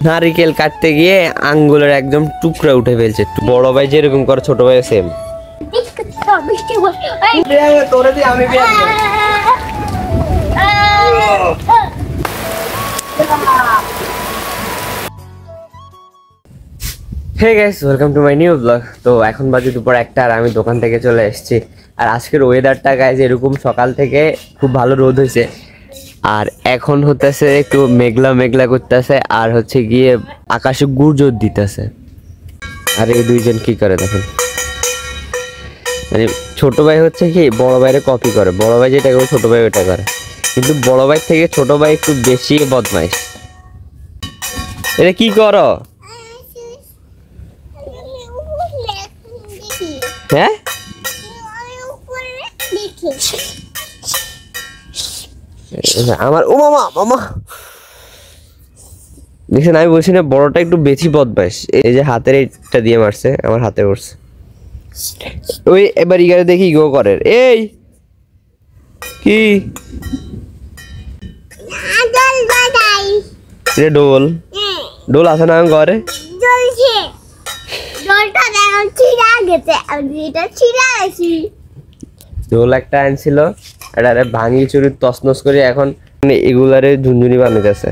নারিকেল কাটতে গিয়ে আঙ্গুলের একদম টুকরা উঠে ফেলছে। বড় ভাই যেরকম করে ছোট ভাই same. Hey guys, welcome to my new blog. তো এখন বাজে দুপুর 1টা আর আমি দোকান থেকে চলে এসেছি। আর আজকের ওয়েদারটা গাইস এরকম সকাল থেকে খুব ভালো রোদ হয়েছে, আর এখন হতেছে একটু মেঘলা মেঘলা করতেছে, আর হচ্ছে গিয়ে আকাশে গুজর দিতেছে। আর এই দুইজন কি করে দেখেন, মানে ছোট ভাই হচ্ছে কি বড় ভাইরে কপি করে, বড় ভাই যেটা করে ছোট ভাই ওটা করে, কিন্তু বড় ভাই থেকে ছোট ভাই একটু বেশি বদমাইশ। এটা কি করো? হ্যাঁ আমার ও মামা মামা দেখছেন, আমি বলছি না বড়টা একটু বেশি বদমাইশ। এই যে হাতের এইটা দিয়ে মারছে, আমার হাতে পড়ছে। ওই এবার ইগারে দেখি গো করে। এই কি ডোল ডোল আছে না ঘরে? ডোল একটা আনছিল, এটা ভাঙি চুরি তছনছ করে এখন এগুলারে ঝুনঝুনি বানাইতেছে।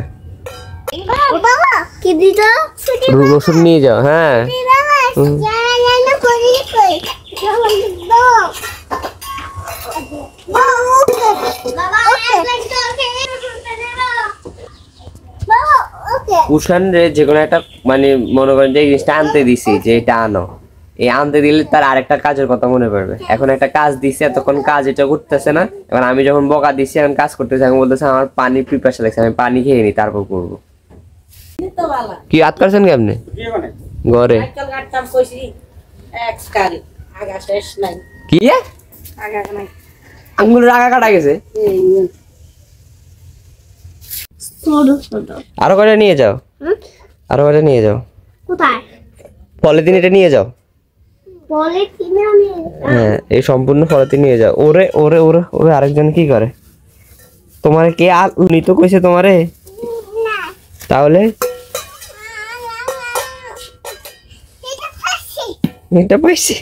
রসুন নিয়ে যাও। হ্যাঁ কুশান রে যে কোনো একটা মানে মনে করেন যে জিনিসটা আনতে দিছি যে এটা আনো, এই আনতে দিলে তার আরেকটা কাজের কথা মনে পড়বে। এখন একটা কাজ দিছে, এতক্ষণ কাজ এটা করতেছে না। এখন আমি যখন বকা দিছি এখন কাজ করতেছে, আমি বলতেছে আমার পানি পিপাসা লাগছে, আমি পানি খেয়ে নি তারপর করবো। কি আত করছেন কেমনে ঘরে? কি আঙ্গুলের আগা কাটা গেছে? আরো করে নিয়ে যাও, আরো করে নিয়ে যাও। কোথায়? পলিথিন এটা নিয়ে যাও। হ্যাঁ এই সম্পূর্ণ পলিথিন নিয়ে যাও। ওরে ওরে ওরে ওরে আরেকজন কি করে? তোমারে কে উনি তো কইছে তোমারে, তাহলে এটা পাইছি।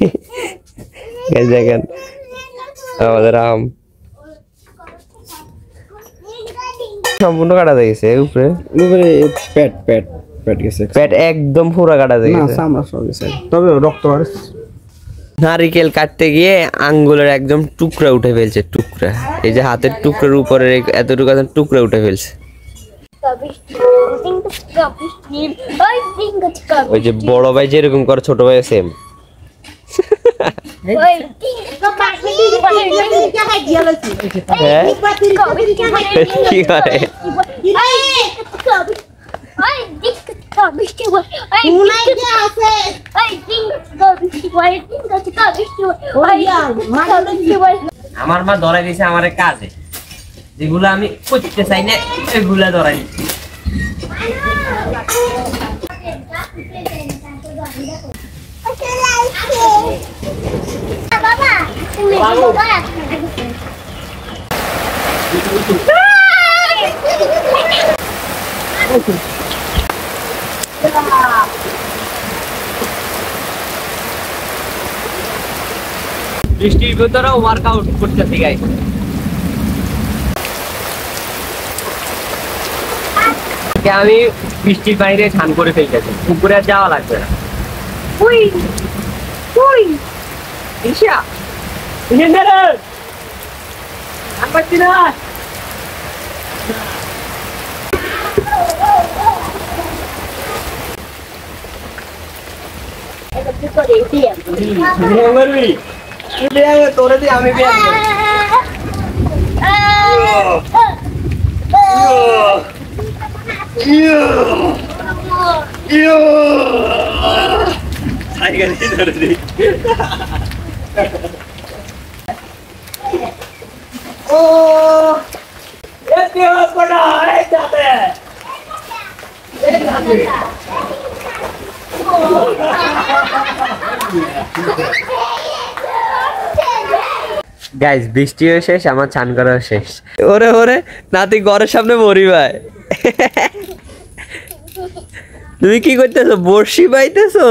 দেখেন আমাদের আম সম্পূর্ণ কাটা গেছে, উপরে উপরে পেট পেট পেট গেছে, পেট একদম পুরো কাটা গেছে, না চামড়া সব গেছে, তবে রক্ত আর। নারিকেল কাটতে গিয়ে আঙ্গুলের একদম টুকরা উঠে ফেলছে, টুকরা। এই যে হাতের টুকরার উপরে এতটুকু টুকরা উঠে ফেলছে। ওই যে বড় ভাই যেরকম করে ছোট ভাই সেম। কি করে? আমার মা ধরাই দিয়েছে আমার কাজে, যেগুলো আমি করতে চাই না এগুলা ধরাই দিচ্ছি। বৃষ্টির ভিতরে ওয়ার্কআউট করতেছি গাইস। আমি বৃষ্টির পানিতে স্নান করে ফেলতেছি, পুকুরে যাওয়া লাগবে না। তোরে দিয়ে আমি গাইস বৃষ্টিও শেষ, আমার চান করাও শেষ। ওরে ওরে নাতি ঘরের সামনে মরি ভাই। তুমি কি করতেছো? বড়শি বাইতেছো?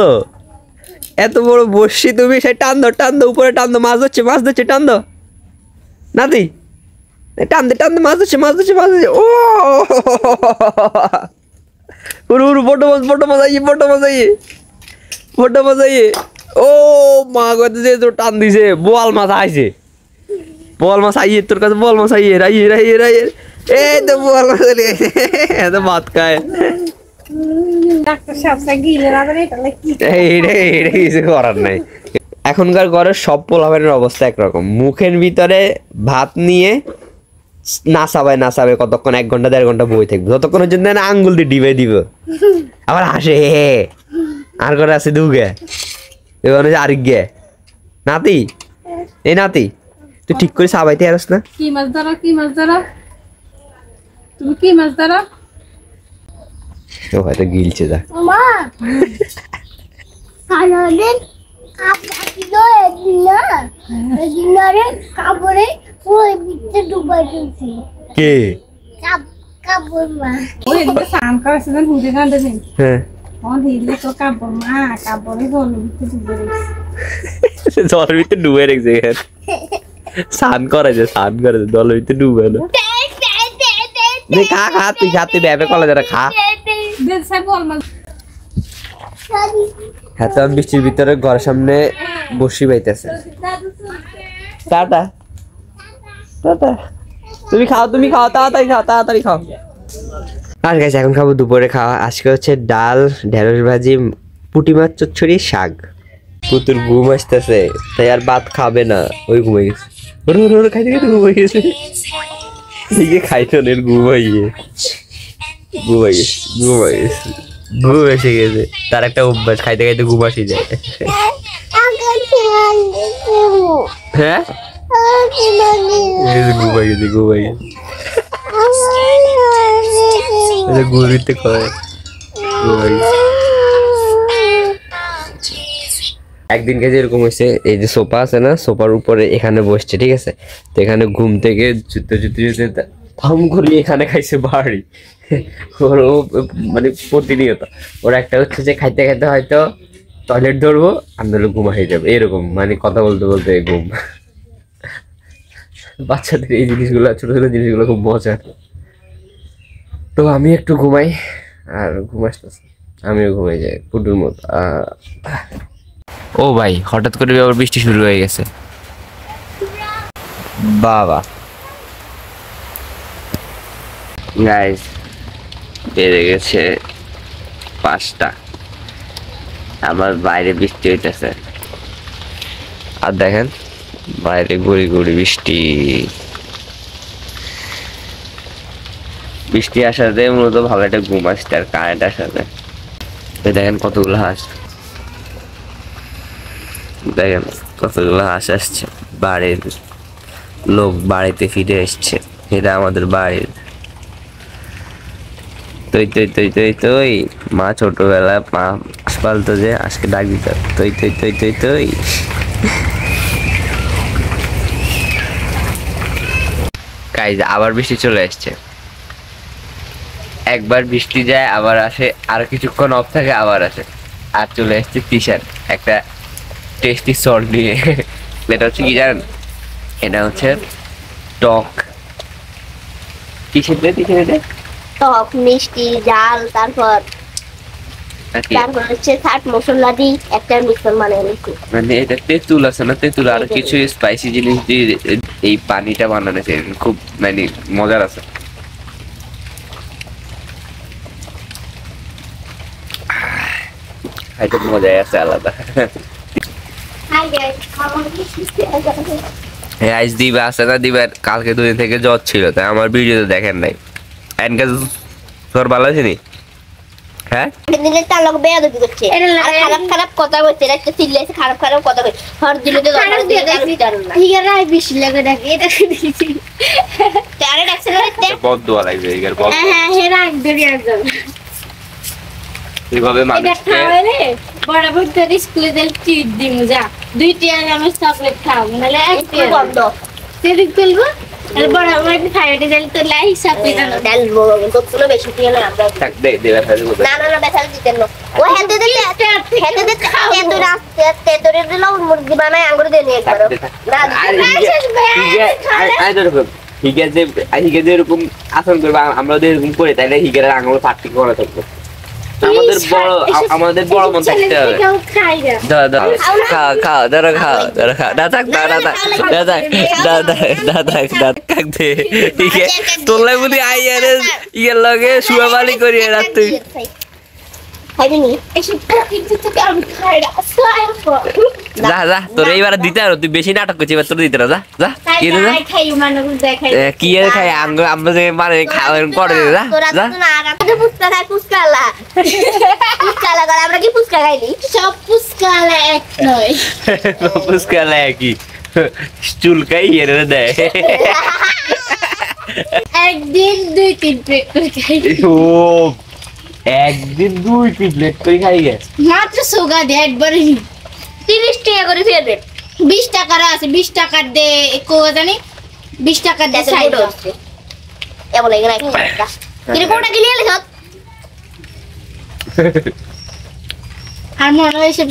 এত বড় বড়শি তুমি, সে টান দাও উপরে টান দাও, মাছ ধরছে টান দাও নাতি, টান দে মাছ ধরছে ও উড়ু বড় মাছ আইয়ে ও মা কত যে তোর টান দিছে, বোয়াল মাছ আইছে, তোর কাছে বোয়াল মাছ আইয়ে রাইয়ে এই তো বোয়াল মাছ এত ভাত খায়। কিছু করার নাই। এখনকার ঘরের সব পোলাপানের অবস্থা একরকম, মুখের ভিতরে ভাত নিয়ে নাচাবে কতক্ষণ, 1 ঘন্টা 1.5 ঘন্টা বই থাকবে, যতক্ষণের জন্য না আঙ্গুল দিয়ে ডিবে দিব, আবার হাসে আর করে আছে দুগে এবার আরেক গে নাতি, এই নাতি তুই ঠিক করে সাবাইতে আরস না? কি মাছ ধরো তুমি, কি মাছ ধরো? ও হয়তো গিলছে যা মা সারাদিন কাপড় এদিনারে কাপড়ে ওই ভিতরে ডুবাই দিয়েছি কে কাপড় মা ওই এদিকে সাম করেছে না হুড়ে কাঁদে নেই। হ্যাঁ অন হিলে তো কাপড় মা কাপড়ে গলু কিছু বলে জলের ভিতরে ডুবে রেখেছে, স্নান করে জলের ভিতরে ডুবে না। খা তুই ব্যাপে কলা যারা খা। হ্যাঁ তো বৃষ্টির ভিতরে ঘরের সামনে বসি বাইতেছে। টাটা তুমি খাও তাড়াতাড়ি খাও। আর গাইস এখন খাবো দুপুরে খাওয়া। আজকে হচ্ছে ডাল, ঢেঁড়স ভাজি, পুঁটি মাছ চচ্চড়ি, শাক। পুতুর ঘুম আসতেছে তাই আর ভাত খাবে না, ওই ঘুমাই গেছে, খাইতে ঘুমাই গেছে, খাইতে ঘুম এসে গেছে। তার একটা অভ্যাস, খাইতে ঘুম আসি যায়। হ্যাঁ ঘুমাই গেছে ঘুরিতে করে একদিন কাছে এরকম হয়েছে, এই যে সোফা আছে না, সোফার উপরে এখানে বসছে, ঠিক আছে, তো এখানে ঘুম থেকে জুতে থাম ঘুরিয়ে এখানে খাইছে বাড়ি। মানে প্রতিনিয়ত ওর একটা হচ্ছে যে খাইতে হয়তো টয়লেট ধরবো আর নাহলে ঘুম হয়ে যাবে, এরকম মানে কথা বলতে ঘুম। বাচ্চাদের এই জিনিসগুলো, ছোট জিনিসগুলো খুব মজার। তো আমি একটু ঘুমাই, আর ঘুম আসতেছে, আমিও ঘুমাই যাই পুটুর মতো। ও ভাই হঠাৎ করে আবার বৃষ্টি শুরু হয়ে গেছে, বাবা গাইস বেড়ে গেছে 5টা, আমার বাইরে বৃষ্টি হইতেছে, আর দেখেন বাইরে গুড়ি বৃষ্টি আসাতে মূলত ভালো একটা ঘুম আসছে, আর কারেন্ট আসাতে দেখেন কতগুলো হাঁস, দেখেন কতগুলো হাঁস আসছে, বাড়ির লোক বাড়িতে ফিরে এসছে, এটা আমাদের বাড়ির। তুই মা ছোটবেলা মা হাঁস পালতো, যে আজকে ডাক দিত তুই। গাইস আবার বৃষ্টি চলে আসছে, একবার বৃষ্টি যায় আবার আসে, আর কিছুক্ষণ অফ থাকে আবার আসে, আর চলে আসছে টি-শার্ট একটা টেস্টি সল্ট নিয়ে। এটা হচ্ছে কি জানেন, এটা হচ্ছে টক টক মিষ্টি জাল, তারপর হচ্ছে চাট মশলা দিয়ে একটা মিক্সার মানে এটা তেঁতুল আছে না, তেঁতুল আর কিছু স্পাইসি জিনিস দিয়ে এই পানিটা বানানো, খুব মানে মজার আছে। খাইতে মজাই আছে আলাদা। আইস দিবা আছে না, দিবার কালকে 2 দিন থেকে জ্বর ছিল, তাই আমার ভিডিওতে দেখেন নাই। এনকা তোর ভালো আছে নি? হ্যাঁ খারাপ কথা বলছে, একটা চিল্লাইছে, খারাপ কথা বলছে, হর দিলে তো বেশি লাগে দেখে এটা বদ দোয়া লাগবে এর বদ। হ্যাঁ রাখ ধরি একদম এইভাবে মানুষকে বরাবর তোর স্কুলে দিল ট্রিট দিমু, যা 2 টিয়ার আমি চকলেট খাও, নালে এক টিয়ার বন্ধ তেরি তুলবো বড় বড় খাইতে দিলে তো লাই হিসাব দিতে না ডাল বড় তো পুরো বেশি দিয়ে না আমরা থাক দে দে ব্যথা দিব না না না বেসাল দিতেন না ও হেতে দিলে হেতে দিতে তেতো রাস্তে তেতো দিলে মুরগি বানায় আঙ্গুর দিয়ে নিয়ে একবার না হিগে যে এরকম আসন করবে আমরা যদি এরকম করি তাহলে হিগের আঙুল ফাটি করে থাকবো আমাদের বড় মন থাকতে হবে খাও খাও দাঁড়া খাও দাঁড়া খাও দাদা দাদা দাদা দাদা দাদা দাদা দে তোলাই বুঝি আইয়ার ইয়ের লগে শুয়াবালি করি রাত তুই খাইবি এসব কিন্তু তো আমি খাই না যা যা তোর এইবার দিতে আর তুই বেশি নাটক করছিস এবার তোর দিতে না যা যা কি রে যা খাই মানুষ দেখাই কি এর খাই আমরা যে মানে খাওয়া করে দে যা যা না আমাদের ফুচকা খাই ফুচকালা ফুচকালা করে আমরা কি ফুচকা খাইনি সব ফুচকালা এক নয় ফুচকা লাগি চুল খাই এর দে একদিন 2-3 প্লেট করে খাই ও একদিন 2 প্লেট করে খাই গে মাত্র সোগা দে একবার 30 টাকা করে ফেরবে 20 টাকার আছে 20 টাকার দে কো জানি 20 টাকার দে সাইড আছে এমন লাগে না কিরে কোটা কি নিয়ে লেখত আর মনে হয় সব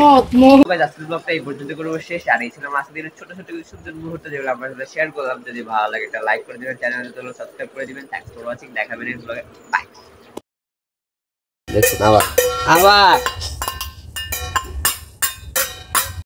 মত গাইস আজকের ব্লগটা এই পর্যন্ত করব শেষ আর এই ছিল মাসুদের ছোট ছোট সুন্দর মুহূর্ত যেগুলো আমরা সাথে শেয়ার করলাম যদি ভালো লাগে একটা লাইক করে দিবেন চ্যানেলটা সাবস্ক্রাইব করে দিবেন থ্যাঙ্কস ফর ওয়াচিং দেখা হবে নেক্সট ব্লগে বাই দেখুন আবার